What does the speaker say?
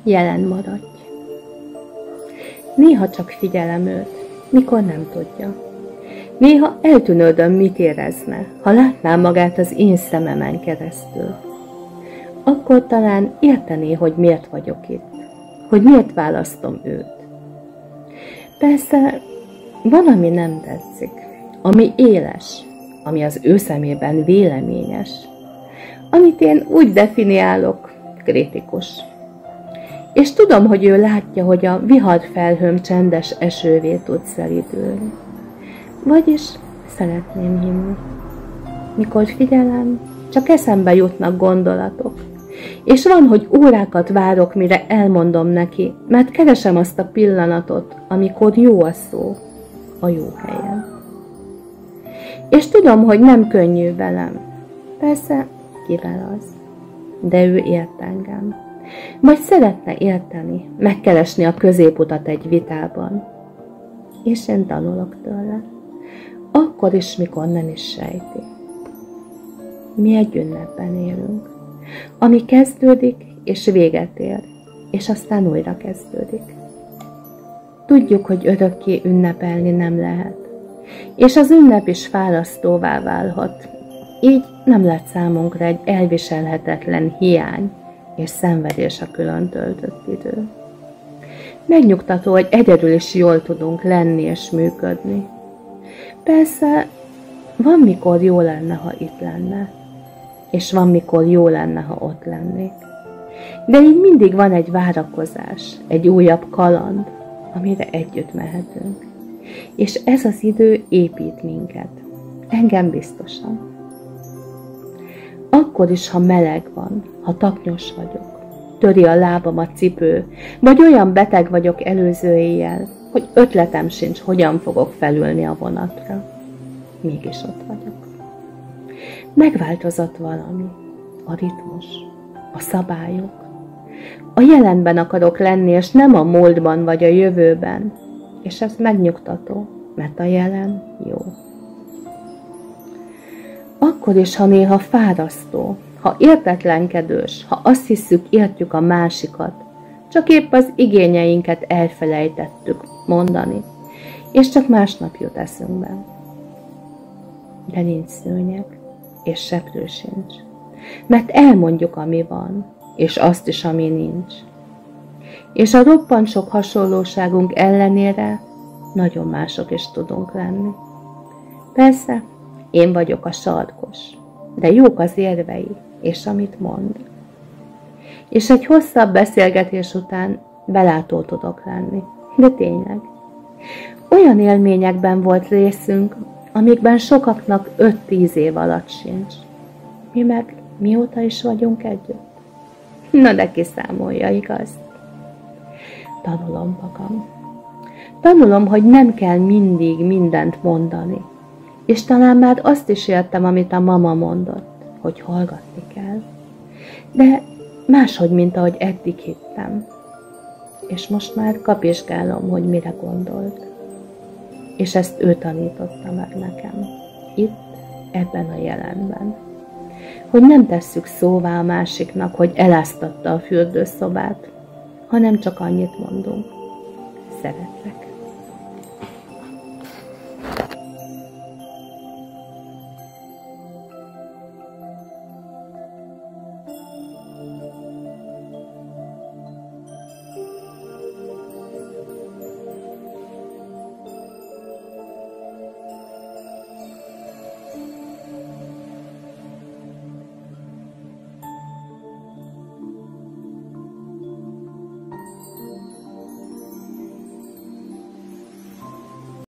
Jelen maradj. Néha csak figyelem őt, mikor nem tudja. Néha eltűnődöm, mit érezne, ha látnám magát az én szememen keresztül. Akkor talán értené, hogy miért vagyok itt, hogy miért választom őt. Persze, van, ami nem tetszik, ami éles, ami az ő szemében véleményes, amit én úgy definiálok, kritikus. És tudom, hogy ő látja, hogy a viharfelhőm csendes esővé tud szelídülni. Vagyis szeretném hinni. Mikor figyelem, csak eszembe jutnak gondolatok, és van, hogy órákat várok, mire elmondom neki, mert keresem azt a pillanatot, amikor jó a szó, a jó helyen. És tudom, hogy nem könnyű velem. Persze, kivel az? De ő ért engem. Vagy szeretne érteni, megkeresni a középutat egy vitában. És én tanulok tőle. Akkor is, mikor nem is sejti. Mi egy ünnepben élünk, ami kezdődik és véget ér, és aztán újra kezdődik. Tudjuk, hogy örökké ünnepelni nem lehet, és az ünnep is fárasztóvá válhat. Így nem lett számunkra egy elviselhetetlen hiány és szenvedés a külön töltött idő. Megnyugtató, hogy egyedül is jól tudunk lenni és működni. Persze, van, mikor jó lenne, ha itt lenne, és van, mikor jó lenne, ha ott lennék. De így mindig van egy várakozás, egy újabb kaland, amire együtt mehetünk. És ez az idő épít minket. Engem biztosan. Akkor is, ha meleg van, ha taknyos vagyok, töri a lábam a cipő, vagy olyan beteg vagyok előző éjjel, hogy ötletem sincs, hogyan fogok felülni a vonatra. Mégis ott vagyok. Megváltozott valami, a ritmus, a szabályok. A jelenben akarok lenni, és nem a múltban vagy a jövőben, és ez megnyugtató, mert a jelen jó. Akkor is, ha néha fárasztó, ha értetlenkedős, ha azt hisszük, értjük a másikat, csak épp az igényeinket elfelejtettük mondani, és csak másnap jut eszünkbe. De nincs szőnyeg, és seprő sincs, mert elmondjuk, ami van, és azt is, ami nincs. És a roppant sok hasonlóságunk ellenére nagyon mások is tudunk lenni. Persze, én vagyok a sarkos, de jók az érvei, és amit mond. És egy hosszabb beszélgetés után belátó tudok lenni, de tényleg. Olyan élményekben volt részünk, amikben sokaknak 5-10 év alatt sincs. Mi meg mióta is vagyunk együtt? Na de kiszámolja, igaz? Tanulom magam. Tanulom, hogy nem kell mindig mindent mondani. És talán már azt is értem, amit a mama mondott, hogy hallgatni kell. De máshogy, mint ahogy eddig hittem. És most már kapizsgálom, hogy mire gondolt. És ezt ő tanította meg nekem. Itt, ebben a jelenben. Hogy nem tesszük szóvá a másiknak, hogy eláztatta a fürdőszobát, hanem csak annyit mondunk. Szeretlek.